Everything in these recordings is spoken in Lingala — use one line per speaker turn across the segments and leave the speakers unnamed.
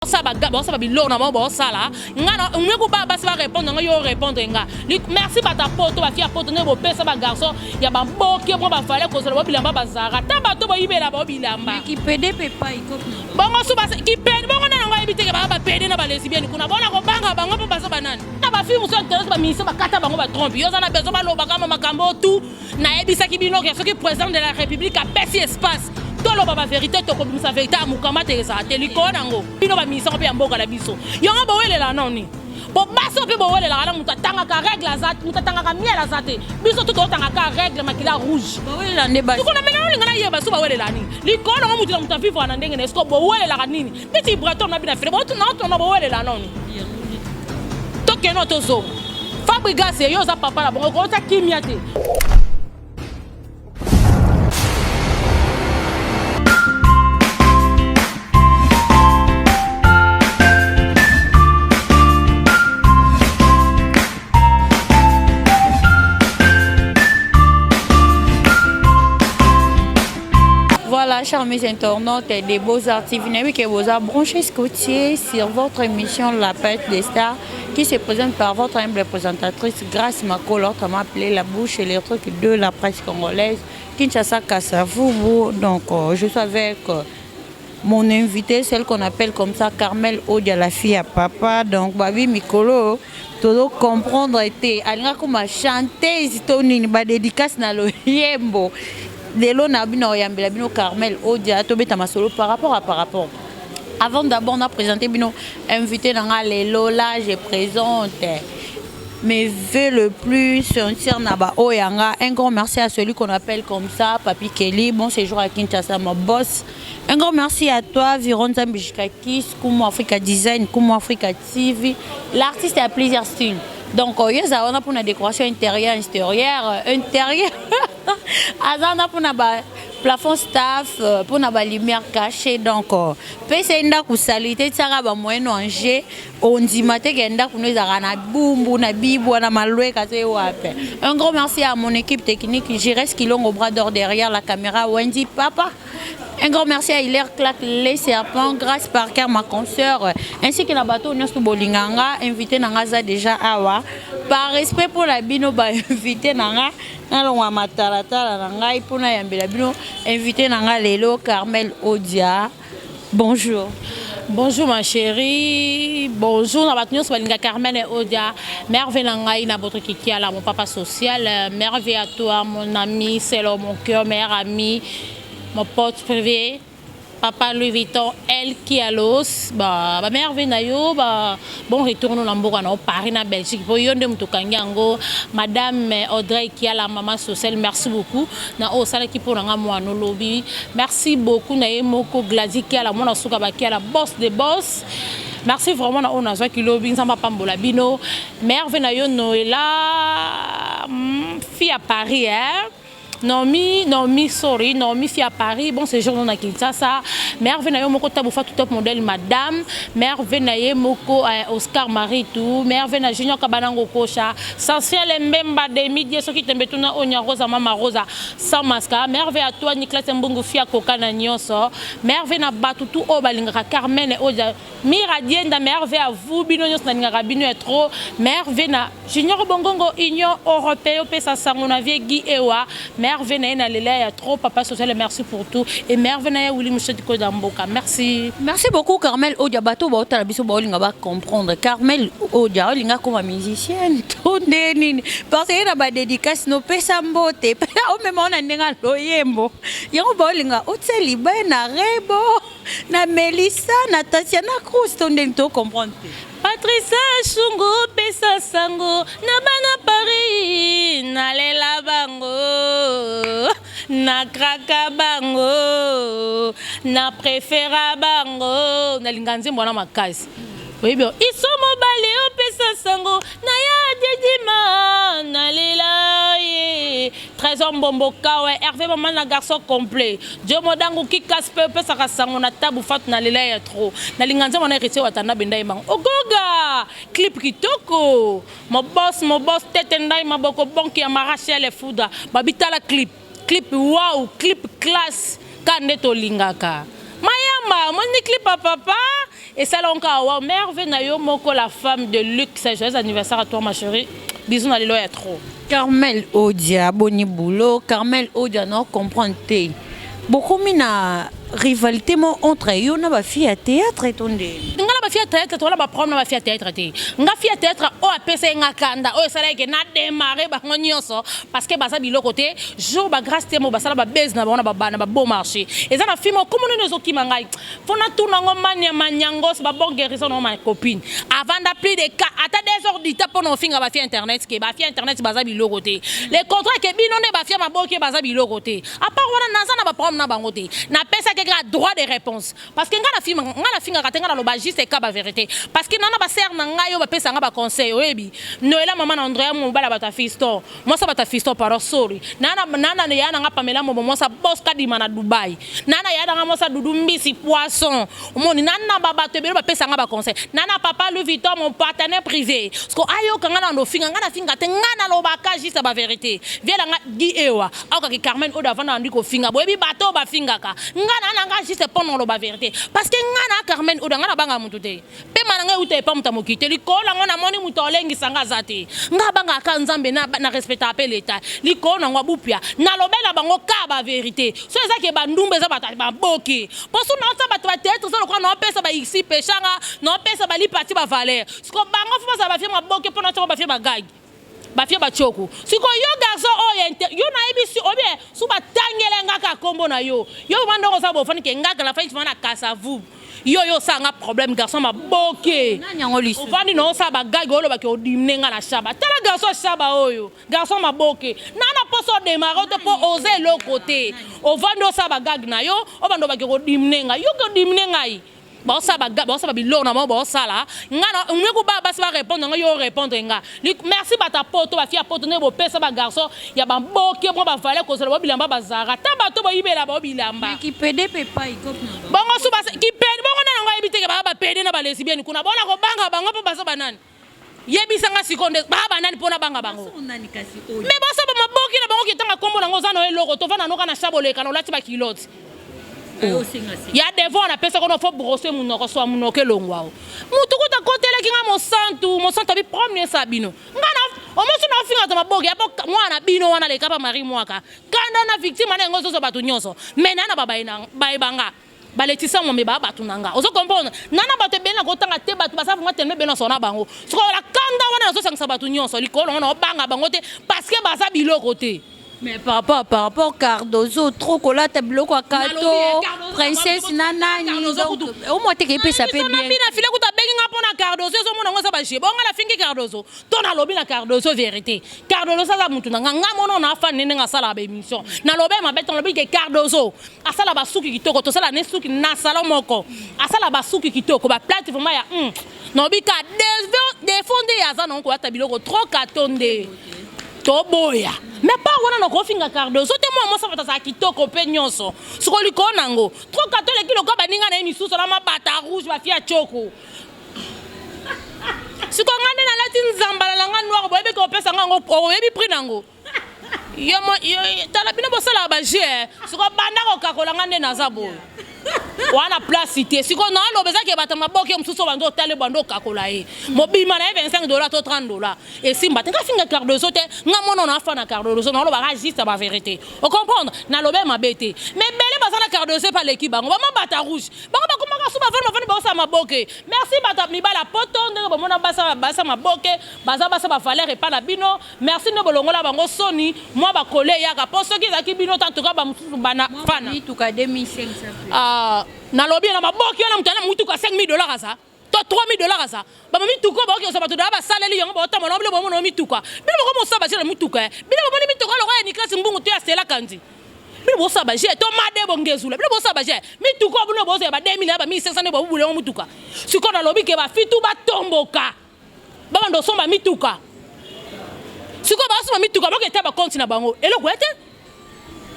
ça va bilo na mo ça là ngana on ko ba va répondre nga yo répondre nga merci ba ta poto ba fia poto ne bo pesa ba garçon ya ba boke mo ba fale ko so bo bilamba ba zara ta ba to bo ibela bo bilamba
qui pede pepa ikop
bongo so ba qui pede bongo na nga ibiteke ba pede na ba lesbienne kuna bona ko banga bango po ba sa banani na ba film so intéresse ba mise ba kata bango ba trompe yo za na bezo ba lo ba kama makambo tout na ebisa ki bino ke so ki président de la république a pesi espace tolo ba vérité to ko bimisa vérité amukama te sa teliko nango bino ba misa ko pe mboka la biso yongo bo welela noni bo baso pe bo welela ala mutatanga ka règle azat mutatanga ka miela azate biso to tanga ka règle makila rouge
bo welela ne ba
ko na mena linga na yeba so ba welela ni likolo ngo mutila mutavivo na ndenge ne sko bo welela ka nini biti breton na bina fele bo to na bo welela noni to ke no to zo Fabrigas yo za papa la bongo ko ta kimia te.
Voilà, chers mes internautes des Beaux-Arts TV, que vous avez branché Scotier sur votre émission La Palette des Stars qui se présente par votre humble présentatrice Grace Mako, l'autre m'a appelé la bouche et les trucs de la presse congolaise, Kinshasa Kassavubu. Donc, je suis avec mon invité, celle qu'on appelle comme ça Carmel Odia, la fille à papa. Donc, Babi Mikolo, tout comprendre était, alinga kuma chanter, zitoni, ba dédicace na lo yembo. Lelo na bino yambela bino Carmel Odia to beta masolo par rapport. Avant d'abord on a présenté bino invité dans lelo là je présente mes vœux le plus sincère naba oyanga. Un grand merci à celui qu'on appelle comme ça Papi Kelly, bon séjour à Kinshasa mon boss. Un grand merci à toi Vironza Mbishkakis, Kumo Africa Design, Kumo Africa TV. L'artiste a plusieurs styles. Donc, on a pour la décoration intérieure, extérieure. On a pour la plafond staff, pour la lumière cachée. Donc, c'est une salité, ça va moyen manger. On dit que nous un grand merci à mon équipe technique. Je reste qui l'ont au bras d'or derrière la caméra. Wendy Papa. Un grand merci à Hilaire Clac, les serpents, Grâce Parker, ma consoeur, ainsi que la bateau Nyostu Bolinganga, invité Nangaza déjà Awa. Par respect pour la bino, invité Nanga, Nalonga Matarata, Nanga, Ipuna Yambela bino, invité Nanga Lelo, Carmel Odia. Bonjour.
Bonjour ma chérie, bonjour Nabatnios Walinga Carmel et Odia. Merveille Nangaï na votre kiki à mon papa social. Merveille à toi, mon ami, c'est mon cœur, meilleur ami. Mon pote privé, papa Louis Vuitton, elle qui a l'os, bah mère Venayo, bah bon retour nous l'ambour na Paris na Belgique. Pour yonde mutukanyango, madame Audrey qui a la maman sociale, merci beaucoup. Na o sala qui pour nga moi no lobby. Merci beaucoup na Moko Gladi qui a la mona suka ba qui a la boss des boss. Merci vraiment na on a qui lobby ça m'a pas mbola bino. Mère Venayo Noëlla fille à Paris hein. Nomi, sorry, Nomi fille à Paris, bon c'est jour dans Kinshasa. Mère Venayo moko taboufa tout top modèle madame. Mère Venaye moko Oscar Marie tout. Mère Venaye Junior Kabanango Kocha. Essentiel mbemba des médias ceux qui tembetuna onya rosa mama rosa sans mascara. Mère Venaye à toi Nicolas Mbungu fille à Kokana nyonso. Mère Venaye batu tout o balinga Carmen et Odia. Miradienda mère Venaye à vous bino nyos na ninga bino est trop. Mère Venaye Junior Bongongo Union Européenne pesa sangona vie Guy Ewa. Mère Venaye na lela ya trop papa social merci pour tout et Mère Venaye Willy Mouchediko Damboka merci.
Merci beaucoup Carmel Odia bato ba otala biso ba olinga ba comprendre Carmel Odia olinga comme musicienne tout nini parce que na ba dédicace no pesa mbote o même on a ndenga loyembo yango ba olinga otseli ba na Rebo na Melissa na Tatiana Cruz tout nini to comprendre.
Patricia Chungu pesa sango na bana Paris na lela bango na kraka bango na préféra bango na linganzi mwana makasi. Oui bien ils sont mobile au pesa sango na ya dedima na lela ye Trésor Mbomboka ouais Hervé maman na garçon complet Dieu modangu ki kaspe pesa sango na tabu fat na lela ya trop na linganzi mwana héritier watana benda imang ogoga clip kitoko mon boss tete ndai maboko bonki ya Rachel et Fouda babita la clip wow clip classe kande to lingaka Mayama, mon clip à papa. Et ça, là, encore, Merve Nayo Moko, la femme de luxe. Joyeux anniversaire à toi, ma chérie. Bisous, allez, là, trop.
Carmel Odia, Boni Boulot, Carmel Odia, non, comprendre. Beaucoup mina rivalité entre eux, on a fille à théâtre et ton dé.
On a fille à théâtre, on a prendre ma fille à théâtre. On a fille à théâtre, on a PC un kanda, on a que n'a démarré parce que basa bilo côté jour ba grâce temo basa ba base na ba ba na bon marché. Et ça na film comme nous nous qui mangai. Faut na tout na ngomanya manyangos ba bon guérison na ma copine. Avant d'appeler des cas, à ta désordre pour nos filles ba fille internet qui ba fille internet basa bilo côté. Les contrats que bino ne ba fille ma bon qui basa bilo côté. À part wana na na ba prom na bangote. Na pesa droit de réponse parce que ngana finga katenga na lobagiste et ka ba vérité parce que nana ba ser na ngayo ba pesa nga ba conseil oyebi noela mama na Andrea mo bala bata fisto moi ça bata fisto par sorry nana ne yana nga Pamela mo moi ça boss ka di mana Dubai nana yana nga mo ça dudu mbisi poisson moni nana baba te belo ba pesa nga ba conseil nana papa Louis Vuitton mon partenaire privé parce que ayo kanga na no finga ngana finga te ngana lobaka juste ba vérité viela nga di ewa au ka Carmen Oda vana ndiko finga boyebi bato ba finga ka ngana nga juste pendant la vérité parce que ngana Carmen Oda ngana banga mutute pe mananga ute pa mutamokite likola ngona moni mutolengi sanga zate nga banga ka nzambe na respecta pe l'état likona ngwa bupia na lobela bango ka ba vérité so ezake ba ndumbe za bata ba boke poso na sa bata tête so lokwa na pesa ba ici pechanga na pesa ba li parti ba valeur sko bango fo ba fie ma boke pona to ba fie ba gag ba fie ba choko siko yo garçon yo na ibisi obie su ba tangele ngaka kombo na yo mando ko sa bo fani ke ngaka la fa na kasa vous yo sanga problème garçon ma boke o fani no sa ba gag olo ba ke odimne nga na shaba tala garçon shaba oyo garçon ma boke nana poso démarrer te pour oser le côté o vando sa ba gag na yo o bando ba ke odimne nga yo ko dimne ngai ba bilo na mo ba sala ngana ngeko ba ba répondre nga yo répondre nga merci ba ta poto ba fia poto ne bo pesa ba garçon ya ba boke mo ba valé ko sala ba bilamba ba zara ta ba to ba ibela ba bilamba
qui pede pepa ikop na
bongo su ba qui pede bongo na nga ibite ba pede na ba lesbienne kuna bona ko banga bango po ba so banani yebisa nga sikonde ba banani pona banga bango
nani kasi oyo
me ba so ba maboki na bango kitanga kombo na ngoza no eloko to vana no kana shaboleka no lati ba kilote ya devant na pesa kono fo brosser munoko so munoke longwa mutu kuta kotele kinga mo santu bi premier sabino ngana o mo sona finga to maboge apo mwana bino wana le kapa mari mwaka kanda na victime na ngozo so batu nyonso mena na baba ina baibanga baletisa mo me ba batu nanga ozo comprendre nana batu bena ko tanga te batu basa funga telme bena sona bango so la kanda wana so sangsa batu nyonso likolo wana obanga bango te parce que basa biloko te.
Mais par rapport Cardozo, trop colate bloco à Kato, princesse Nana, au moins t'es que ça peut bien.
Bina file kuta bengi nga pona Cardozo, so mona ngosa ba jebo nga la fingi Cardozo. Tona lobi na Cardozo vérité. Cardozo ça mutu nga mono na fa nene nga sala ba émission. Na lobe ma beton lobi ke Cardozo. Asala ba suki kitoko to sala ne suki na sala moko. Asala ba suki kitoko ba plateforme ya no bi ka défendre ya za non ko atabilo trop katonde. Toboya mais pas wana no ko finga Cardozo te mo sa fata sa kitoko pe nyonso siko likona ngo trop katole kilo ko baninga na misuso na mabata rouge ba fia choko siko ngane na lati nzambala la ngani noir boyebi ko pesa ngo o yebi prix nango yo tala bino bosala ba je siko banda ko kakola ngane na zabo wana place cité siko na lo beza ke bata maboke msuso bando tale bando kakola e mobima na $25 to $30 et simba te ka finga Cardozo te ngamono na fa na Cardozo na lo ba juste ba vérité o comprendre na lo be mabete mais bele bazana Cardozo pa l'équipe bango ba mabata rouge bango ba komaka suba fa ba sa maboke merci bata mi bala poto ndenge ba mona basa maboke baza ba valeur et pas na bino merci ne bolongola bango soni moi ba collé ya ka poso ki za ki bino tantuka ba msusu bana fana
ni tuka 2500
na lobby na maboki na mutana mutu ka $5,000 ça to $3,000 ça ba mami tuko ba ko so ba to da ba saleli yango ba otama na bile bo mo mituka bile bo mo saba jela mutuka bile bo mo mituka lo ya ni klasi mbungu to ya sela kanzi bile bo saba je to made bo ngezula bile bo saba je mituka bo no bo se ba 2000 ba 1500 ne bo bule mo mutuka siko na lobby ke ba fitu ba tomboka ba ndo somba mituka siko ba so mituka ba ke ta ba compte na bango eloko ete.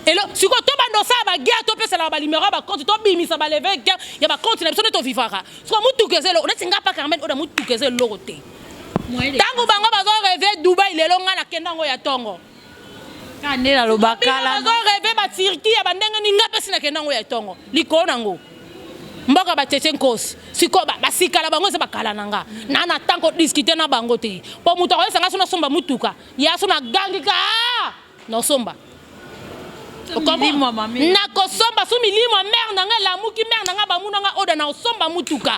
Et là, si tu as ça, tu as la numéro, tu as bimi ça lever, il y a compte, tu as vivara. Si tu as on est pas Carmen, on a mutu que c'est l'oroté. Tango bango bazo rêver Dubaï, les longs na kendango ya tongo.
Kane la lobakala.
Bazo rêver ba Turquie, ya bandenga ninga pesi na kendango ya tongo. Liko nango. mboka batete nkosi siko basikala bango se bakala nanga na tanko discuter na bango te po mutu ko sanga sona somba mutuka ya sona gangika no somba na ko somba su milimo mère nanga la muki mère nanga ba munanga oda na somba mutuka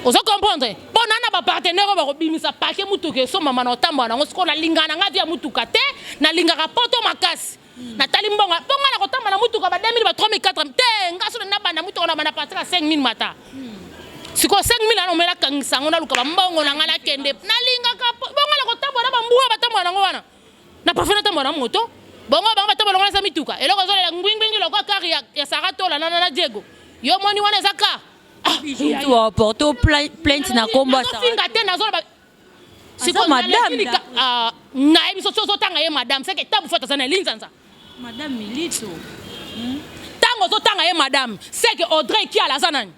ozo comprendre po nana ba partenaire ba ko bimisa pake mutuka somba mana otambo na ngosiko na lingana nga via mutuka te na lingaka poto makasi Nathalie Mbonga, ponga na kotamba na mutuka ba 2000 ba 3000 te ngaso na banda mutuka na bana pataka 5000 mata. Siko 5000 na omela kangisa ngona luka ba mbongo na ngala kende. Na linga ka ponga na kotamba na bambuwa batamba na ngwana. Na pafena tamba na moto. Bongo ba batamba na ngwana sa mituka. Eloko zo la ngwingwingi lokwa kari ya Saratola na Diego. Yo moni wana zaka.
Tu as porté plainte na combat ça.
Finga te na zo ba Siko madame na ebiso so tanga ye madame c'est que tabu fata sana linzanza.
Madame Milito.
Tango zo tanga ye madame, c'est que Audrey qui a la zanani.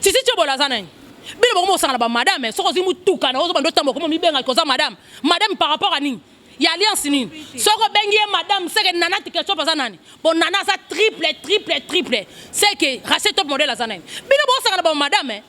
Si tu bo la zanani. Bino bomo sanga ba madame, soko zimu tuka na ozo bando tambo komo mi benga koza madame. Madame par rapport à ni. Ya alliance ni. Soko bengi ye madame, c'est que nana tike so zanani. Bon nana ça triple. C'est que rachet top modèle la zanani. Bino bo sanga ba madame.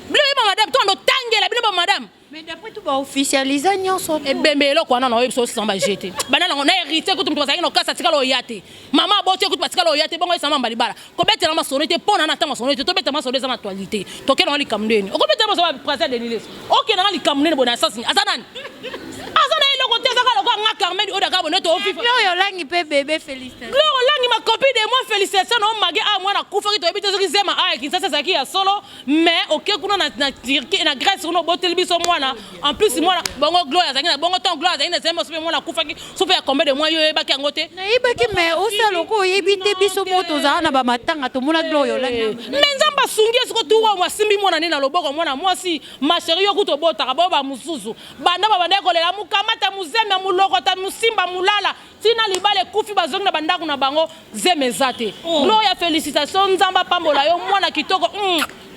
Bino ba madame, toi ndo tangela bino ba madame.
Mais d'après tout va officialiser nyonso.
Et bembe lo kwa na oyebi so samba jeté. Bana na na hérité kutu mtu na kasa tikalo yate. Mama bote kutu tikalo yate bongo sama malibala. Ko bete na masonete pona na tama sonete to bete ma sonete na actualité. To ke na li kamdeni. O ko bete ma so président de l'île. O ke na li kamdeni bona sasi. Azanani. Azana ile ko teza ka lo nga Carmen o daga boneto o fifa.
Gloire langi pe bébé félicitations.
Gloire langi ma copine de moi félicitations no magi a moi na kufa ki to bete so ki zema a ki sasa saki ya solo mais o ke kuna na Turquie na Grèce no botel biso moi. En plus moi bongo gloire azanga bongo ton gloire azanga zema so moi na kufaki so fait combien de mois yo ebaki ngote
na ebaki mais o salo ko yebite biso moto za na ba matanga to mona gloire la
mais nzamba sungi esiko tuwa mwa simbi mona nina loboko mona mwasi ma chérie yo kuto bota ka ba mususu banda ba banda ko lela mukamata muzeme mulokota musimba mulala tina libale kufi bazongi na bandaku na bango zeme zate gloire félicitations nzamba pambola yo mwana kitoko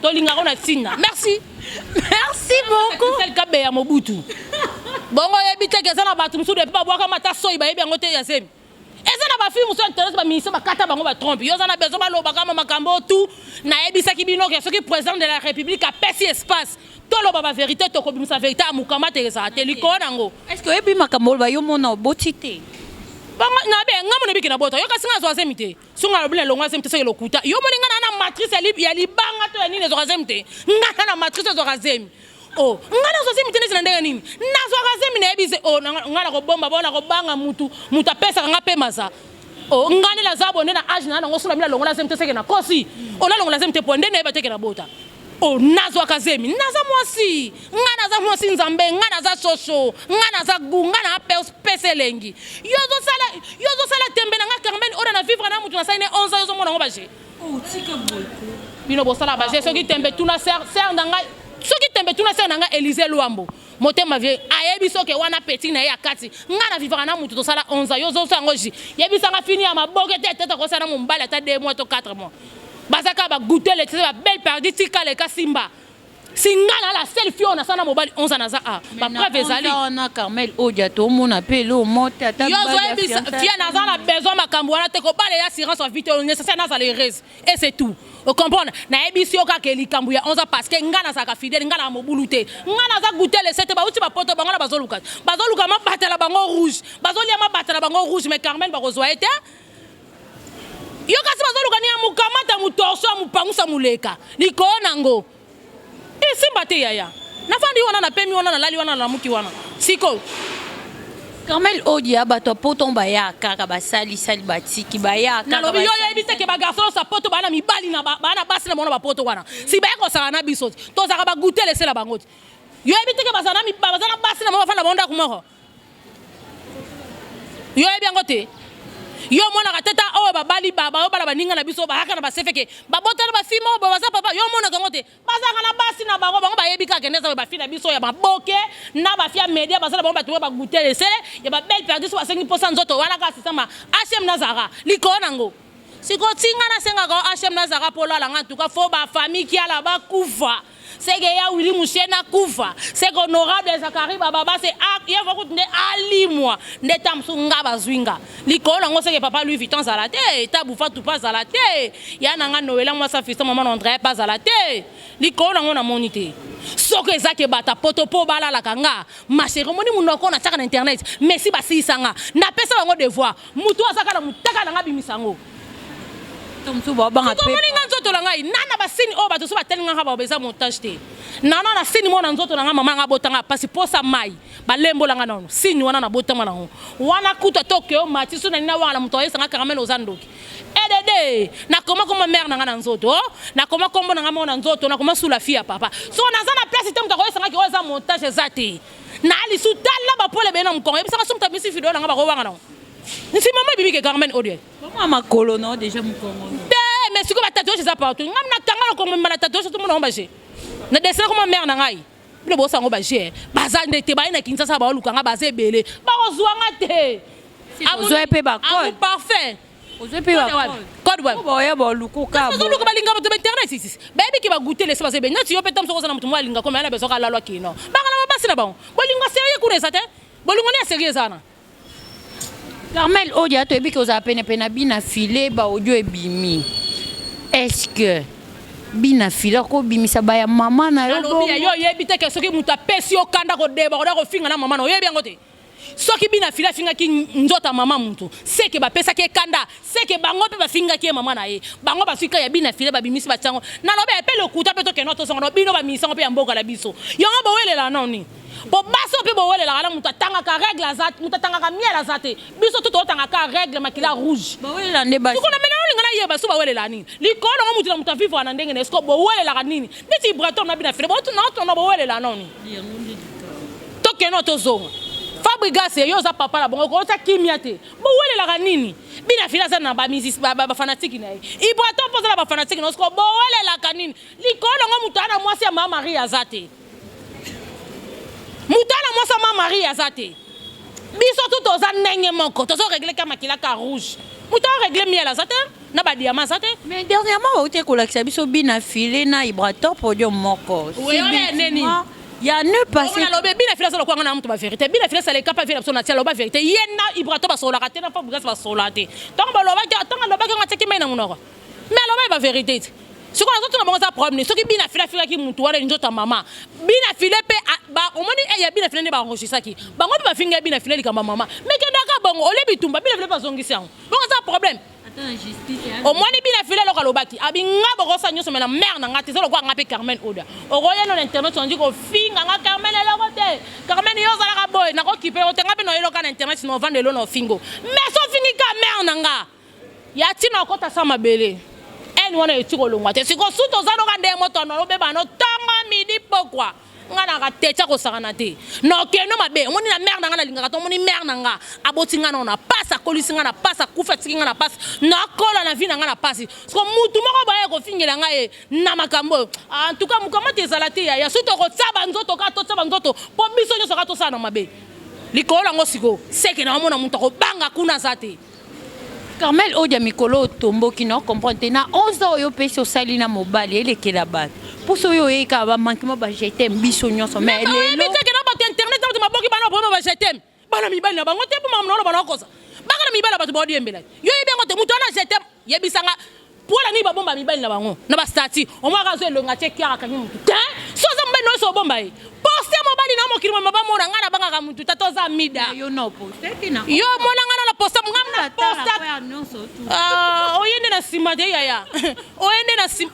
tolinga na sina merci beaucoup c'est le cas ya mobutu bongo yebite ke sana batu musu de pa bwaka mata soyi ba yebi ngote ya semi ezana ba film so interesse ba ministre ba kata bango ba trompe yo sana bezo ba loba kama makambo tout na yebisa ki bino ke soki président de la république a pesi espace to loba ba vérité to ko bimisa vérité amukama te sa te liko nango
est-ce que yebi makambo ba yo mona botité
banga na be ngamu ne bikina bota yo kasinga zo azemite sunga lo bile longa azemite se lokuta yo moni ngana na matrice ya libanga to ya nini zo azemite ngana na matrice zo azemi oh ngana zo azemite ne ndenge nini na zo azemi na ebise oh ngana ko bomba bona ko banga mutu apesa nga pe maza oh ngane la zabo ne na age na ngosula bila longa azemite se na kosi oh na longa azemite ponde ne bateke na bota oh nazo akazemi naza mwasi ngana za mwasi nzambe ngana za soso ngana za gungana pese lengi yozo sala tembe na nga Carmen ora na vivre na mutu na saine 11 yozo mona ngobaje
oh tika boyko
bino bosala baje soki tembe tuna ser nanga soki tembe tuna ser nanga Élysée Luambo motema vie ayebi soke wana petit na ya kati ngana vivre na mutu to sala 11 yozo sangoji yebisa nga fini ya maboke tete ko sala mumbala ata 2 mois to 4 mois bazaka ba goûter les belle perdue tika le kasimba singana la selfie on a sana mobile 11 na za a ba preuve ezali
on a Carmel odia to mona pelo monte ata
yo zo ebisa fia na za na besoin makambo wana te ko bale ya assurance en vie nécessaire na za les res et c'est tout o comprendre na ebisi oka ke likambu ya 11 parce que ngana za ka fidèle ngana mobulute ngana za goûter les sete ba uti ba poto bangana bazoluka ma batela bango rouge bazolia ma batela bango rouge mais Carmen ba kozwa ete yo kasi bazoluka ni amukamata mutorso amupangusa muleka liko nango simba te yaya nafandi wana na pemi wana na lali wana na muki wana siko
Carmel odia bato poto baya kaka basali batiki baya kaka
na lobi yo yebite ke ba garçon sa poto bana mibali na bana basi na mona ba poto wana si ba ko sala na biso to zaka ba goûter laisser la bangoti yo yebite ke bazana mi bazana basi na mona fana bonda kumoko yo yebi ngote yo mona kateta o babali baba o bala baninga na biso ba haka na basefeke ba botana ba fimo ba baza papa yo mona kangote bazanga na basi na bango ba yebi ka keneza ba fina biso ya baboke na ba fia media bazala bango ba tuwe ba goûter lesele ya ba belle perdu so 5% nzoto wana ka sisama HM Nazara likona ngo siko tinga na senga ko HM Nazara polo la nga tuka fo ba famille ki ala ba kufa c'est que ya Willy Mouchena Koufa c'est que honorable Zakari Baba c'est il faut que ali moi netam sunga bazwinga likolo ngo c'est que papa Louis Vuitton za la tête tabufa tout pas za la tête ya nanga Noël moi ça fils maman André pas za la tête likolo ngo na monité soko ezake bata poto po bala la kanga ma chérie moni munoko na tsaka na internet merci basi sanga na pesa bango devoir mutu azaka na mutaka na ngabimisango
Tomsu baba ngape
komoni nganzoto la ngai nana basini o bato so batelinga nga ba beza montage te nana na sini mona nzoto na nga mama nga botanga pasi posa mai balembo la nga nono sini wana na botama na ho wana kuta tokyo mati so na nina wala muto yesanga karamelo ozandoki edede na koma mère na nga na nzoto na koma kombo na nga mona nzoto na koma sula fia papa so na zana place te mutako yesanga ki oza montage zate na ali su tala ba pole bena mkongo ebisa so mta misi video na nga ba ko wanga na nsi mama bibi ke Carmen Odie
comment ma colono déjà mkongo
mais si ko ba tatouage ça partout ngam na tanga ko mala tatouage tout monde baje na dessin ko mère na ngai bile bo sango baje bazande te ba ina kinsa sa ba luka nga baze bele ba ozwanga te
ozo pe ba code
parfait
ozo pe ba code ba bo ya bo luku ka bo
luku ba linga ba to internet ici baby ki ba goûter les baze be ngati yo pe tam so ko na mutu mo linga ko mena be so ka lalwa kino ba kana ba basi na ba bo linga sérieux ku resa te bo linga ne sérieux sana
Carmel Odia to ebi ko za pene bina filé ba audio ebimi est-ce que bina filé ko bimisa ba ya mama na yo bo
yo yebi te ke soki mutu apesi yo kanda ko deba ko finga na mama no yebi ngote soki bina filé finga ki nzota mama mutu c'est que ba pesa ke kanda c'est que bango pe ba finga ki mama na ye bango ba fika ya bina filé ba bimisi ba tsango na no be pe le kuta pe to ke no to songo no bino ba misango pe ya mboka la biso yo ngo bo welela noni po baso pe bo welela la mutu tanga ka règle azat mutu tanga ka miel azate biso tout tanga ka règle makila rouge
bo welela ne ba
ko na mena ngana ye ba so ba welela nini likolo ngo mutu na mutu vivre na ndenge ne esko bo welela ka nini niti braton na bina filé bo to na bo welela noni to ke no to zonga Fabrigas yo za papa la bongo ko ta kimia te bo welela ka nini bina filé za na ba music ba fanatique na ye ibraton poza la ba fanatique no esko bo welela ka nini likolo ngo mutu ana mwasi ya mama Marie azate mutana moi ça m'a marié azate biso tout oza ndenge moko tozo régler ka makila ka rouge muta régler miel azate na ba diamant azate
mais dernièrement ba uté ko lakisa biso bina filé na ibraton podium moko
oui neni
ya ne passer
on a lobé bina filé ça le quoi na mutu ba vérité bina filé ça les capable faire na tia loba vérité yena ibraton ba sola raté na fa bugas ba sola te tant ba loba ka ngati mai na munoko mais loba ba vérité ce qu'on a tout le monde a problème ce qui bina fila ki mutu wala njota mama bina file pe ba omoni ya bina file ne ba enregistrer ki bango ba finga bina file likamba mama mais ke ndaka bongo ole bitumba bina file ba zongisa bon ça problème
attends justice
omoni bina file lo kalobaki abinga boko sa nyoso mena mère na ngati zelo kwa ngape Carmen Oda oroya no internet on dit ko finga nga Carmen la kote Carmen yo zala ka boy na ko kipe o tenga pe no yelo ka na internet no vendre lo no fingo mais so fingi ka mère na nga ya tina ko ta sama bele en wana etiko longwa te siko suto za no ka nde moto no be ba no tanga midi pokwa ngana ka techa ko sakana te no ke no mabe moni na mère na nga na linga ka to moni mère na nga aboti nga na pasa kolisi nga na pasa kufa tiki nga na pasa na kola na vie na nga na pasi siko mutu moko ba ye ko fingela nga e na makambo en tout cas mukama te zalati ya suto ko tsaba nzoto ka to tsaba nzoto po biso nyo so ka to sana mabe likola ngo siko seke na mona mutu ko banga kuna zate
Carmel Odia mikolo tombo qui non comprendre na 11 ans yo pe so salina mobali ele ke la bat pour so yo e ka ba manquement ba jeter biso nyonso mais le
mais te ke na ba internet na ba boki ba no ba jeter ba na mi ba na ba ngote po mamno ba na kosa ba ka na mi ba la ba to ba odi embela yo e be ngote mutu na jeter ye bisanga pour la ni ba bomba mi ba na bango na ba stati o mo ka zo elonga che kia ka nyi mutu te so za mbe no so bomba e poste mobali na mo kirima ba mo ngana banga ka mutu tato za mida
yo no poste kina
yo mona ngana la poste ngamna poste oyende na sima de yaya oyende na sima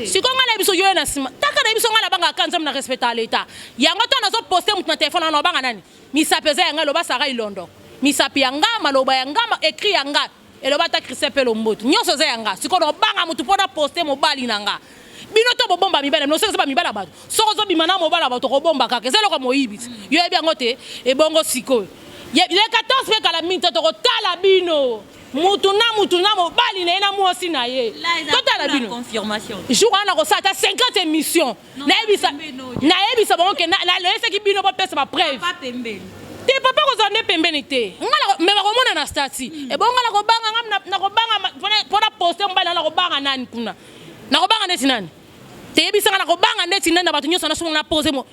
sikonga na biso yo na sima taka na biso ngala banga kanza na respecta l'état yango to na zo poster mutu na téléphone na banga nani misapeza yanga loba sara ilondo misapi yanga maloba yanga écrit yanga eloba ta Christophe Lomboto nyonso za yanga sikono banga mutu pona poster mobali nanga bino to bomba mibala no sese ba mibala bato soko zo bimana mobala bato ko bomba kaka zelo ko moyibisi yo ebi ngote e bongo siko le 14 pe kala minta to ko tala bino mutu na mobali na ena mwosi na ye to tala bino
confirmation
jour ana ko sata 50 émissions na ebisa bongo ke na le seki bino ba pesa ba preuve
pas pembeni
te papa ko zande pembeni te ngala me ba ko mona na stati e bongo na ko banga ngam na ko banga pona poster mbala na ko banga nani kuna na ko banga neti nani te bisanga na ko banga ndeti nenda batu nyoso na so na poser mo.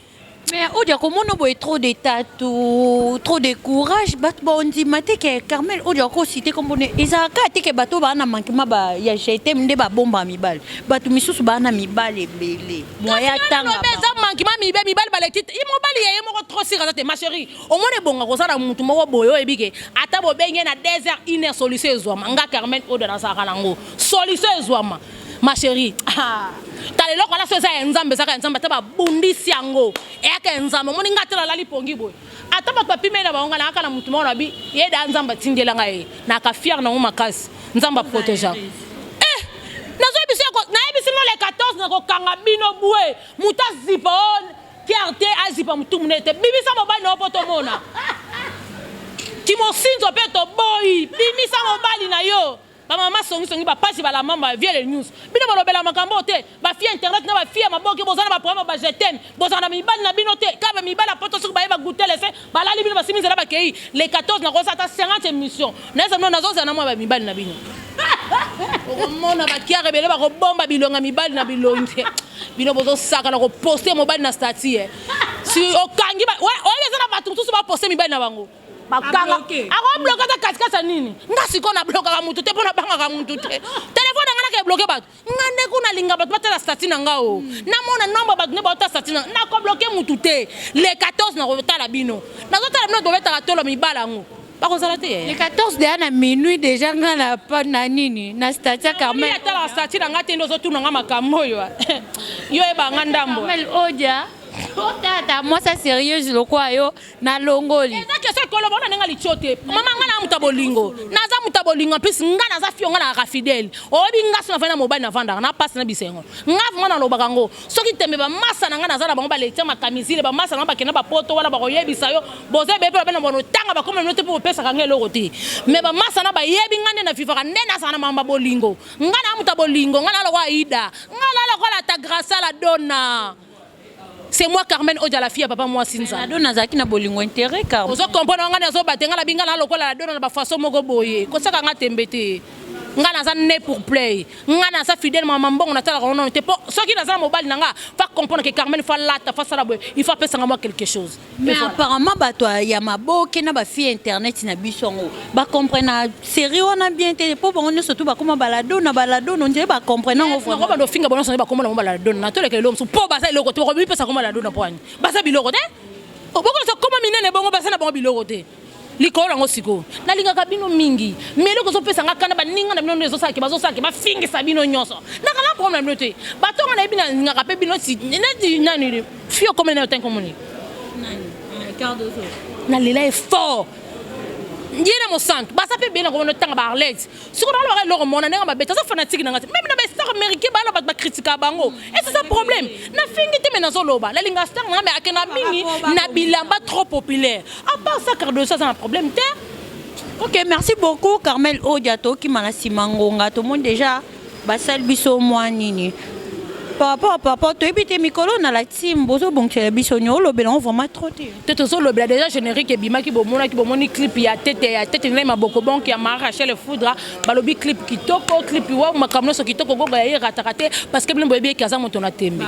Mais on dit comment on a trop de tatou, trop de courage. On dit que Carmel, on dit encore cité comme on est. Ils ont dit que bateau va na manquement ba ya jeté m'de ba bomba mi bal. Bateau mi sous ba na mi bal belé. Moya tanga.
Mais ça manquement mi bal balet. Il mo bal yé mo trop sira te ma chérie. Au moins de bonga ko ça na mutu mo boyo e bige. Ata bo benye na désert iner solution ezwama. Nga Carmel o de na sa kalango. Solution ezwama. Ma chérie. T'as le là c'est ça nzambe ça nzambe ta ba bundisi yango e aka nzambe moni ngatela la lipongi boy ata ba papi mena ba ngala aka na mutu mona bi ye da nzamba tindela ngai na ka fier na makasi nzamba protéger nazo biso ko na biso no le 14 na ko kanga bino boué muta zipon fierté azipa mutu munete bibisa mobali na poto mona Timo sinzo pe to boy bibisa mobali na yo ba mama songi ba page ba la mamba via les news bino balobela makambo te ba fie internet na ba fie maboke bozana ba programme ba jetem bozana mibali na bino te ka ba mibali poto soki ba yeba goûter laisser ba la libino ba simisa ba kei les 14 na ko sa ta 50 émissions na ça non nazo za na mo ba mibali na bino mona ba kia rebele ba ko bomba bilonga mibali na bilonge bino bozo saka na ko poster mobali na statut si okangi ba ouais oyo za na ba tutu ba poster mibali na bango bakanga ako bloquer ta katikasa nini ngasi ko na bloquer ka mutu te pona banga ka mutu te téléphone ngana ke bloquer bat ngane kuna linga bat batela statut nga o na mona nomba bat ne bota statut na ko bloquer mutu te les 14 na ko tala bino na ko tala bino do beta tolo mi balango bako zala te
les 14 de na minuit déjà ngana pa na nini na statut Carmel
ya tala statut nga te ndo zo tuna nga makambo yo yo e banga ndambo
Carmel odia tata moi ça sérieuse le quoi yo na longoli
eza question ko lo bona nga lichote mama nga na mutabolingo naza mutabolingo plus nga naza fio nga na ka fidèle obi nga sona fana mobali na vanda na passe na bisengo nga vuma na lobaka ngo soki tembe ba massa na nga naza na bango ba lecture makamisile ba massa na ba kena ba poto wala ba koyebisa yo boze be pe na bono tanga ba comme note pour pesa kanga eloko te mais ba massa na ba yebi nga na vivaka ndena sana mamba bolingo nga na mutabolingo nga na lo wa ida nga la la ta grâce à la donna. C'est moi Carmen Odia la fille à papa moi Sinza.
La donna zaki na bolingo intérêt car.
Ozo comprendre nga na zo batenga la binga na lokola la donna na ba façon moko boye. Ko saka nga tembete. Nga na za né pour play. Nga na za fidèle maman mbongo na tala non te po soki na za mobile nanga fa comprendre que Carmen fa lata fa sala boye. Il faut penser à moi quelque chose.
Mais apparemment ba toi ya maboke na ba fille internet na bisongo. Ba comprendre série on a bien été po bon surtout ba comment balado on dirait ba comprendre on
vraiment. Ba do finga bon so ba comment balado na to le ke lo so po ba sa loko to ko bi pesa comment balado na poani. Ba sa biloko te. O boko so comment minene bongo ba sa na bongo biloko te. Likolo ngo siko na linga kabino mingi melo ko so pesa ngakana ba ninga na bino nezo saki bazo saki ba fingi sabino nyonso na kala problème note ba tonga na bina ngaka pe bino si neti nani fio comme na ten communique
nani cardozo
na lila est fort yena mo sank ba sa pe bina ko no tanga ba arlet siko na lo lo mona nga ba beta so fanatique na ngati même na ba star américain ba na ba critique bango et c'est ça problème na fingi te mena zo loba la linga star na me akena mingi na bilamba trop populaire à part ça car de ça c'est un problème te.
OK, merci beaucoup Carmel Odiato qui m'a simangonga tout le monde déjà basal biso moi nini par rapport tu habite mikolo na la team bozo bon tu biso nyolo belon vraiment trop te
tete zo le déjà générique bima ki bomoni clip ya tete na maboko bon qui a marché le foudra balobi clip kitoko clip wa makamno so kitoko go ba ya ratakate parce que blembo bi kaza moto na tembe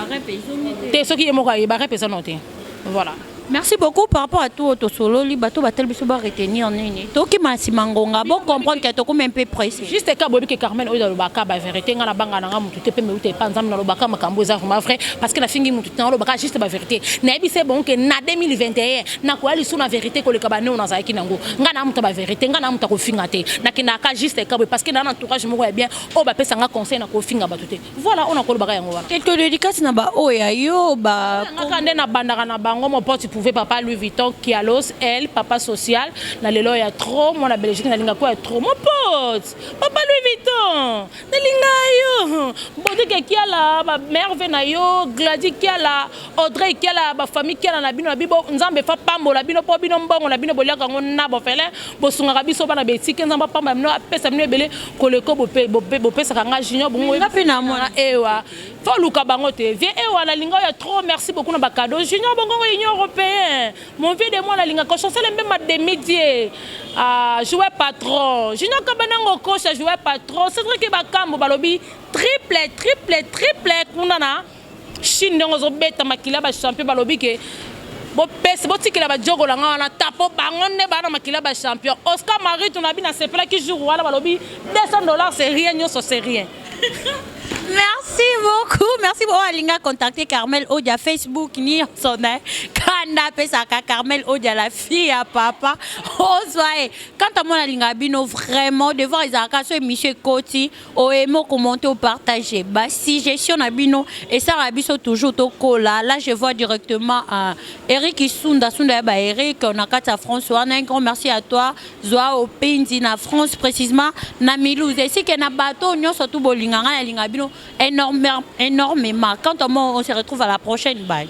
te so ki yemo ka ba repesa note voilà.
Merci beaucoup par rapport à tout auto solo li bato batel biso ba retenir nini to ki masimangonga bon comprendre que to comme un peu pressé
juste ka bobi que Carmen oyo lo baka ba vérité nga na banga na mutu te pe me uté panzam na lo baka makambo za vraiment vrai parce que la fingi mutu na lo baka juste ba vérité na bi c'est bon que na 2021 na ko ali suna vérité ko le kabane on za ki nango nga na mutu ba vérité nga na mutu ko finga te na ki na ka juste ka parce que dans entourage moko ya bien o ba pesa nga conseil na ko finga ba tuté voilà on a ko lo baka yango wana
quelques dédicaces na ba oya yo ba
nga ndena bandaka na bango mo pote papa Louis Vuitton Kialos elle papa social na lelo ya trop moi la Belgique na linga quoi trop mon pote papa Louis Vuitton na linga yo bote ke kiala ba merve na yo Gladys kiala Audrey kiala ba famille kiala na bino bibo nzambe fa pambo la bino po bino mbongo na bino boliaka ngona bo fele bo sunga biso bana betike nzamba pamba no pesa mino ebele koleko bo pesa kanga junior bongo
ngapi na mona
ewa faut luka bango te vie ewa na linga ya trop merci beaucoup na ba cadeau junior bongo union européenne mon vieux de moi la linga ko chancel même ma demi-dié jouer patron junior kabanango coach jouer patron c'est vrai que ba kambo balobi triple kunana Chine ndenge ozobeta makila ba champion balobi ke bopesi botikela bajogolanga wana tapo bango nde bana makila ba champion. Oscar Marie tonabi na sepelaki jour wana balobi $200 c'est rien, nyonso c'est rien.
Merci beaucoup. Merci beaucoup. Alinga contacter Carmel Odia Facebook ni son Kanda pesaka Carmel Odia la fille à papa. Ozoae. Quand à mon Alinga bino vraiment devant les arcations et Michel Koti au aimant commenter ou partager. Bah si gestion na bino et ça rabiso toujours au cola. Là je vois directement Eric Isunda ba Eric on a quatre à François. Un grand merci à toi. Zoa au Pindi na France précisément na Milouze. Et si que na bateau nyon surtout bolinga Alinga bino énormément. Quant à moi, on se retrouve à la prochaine. Bye.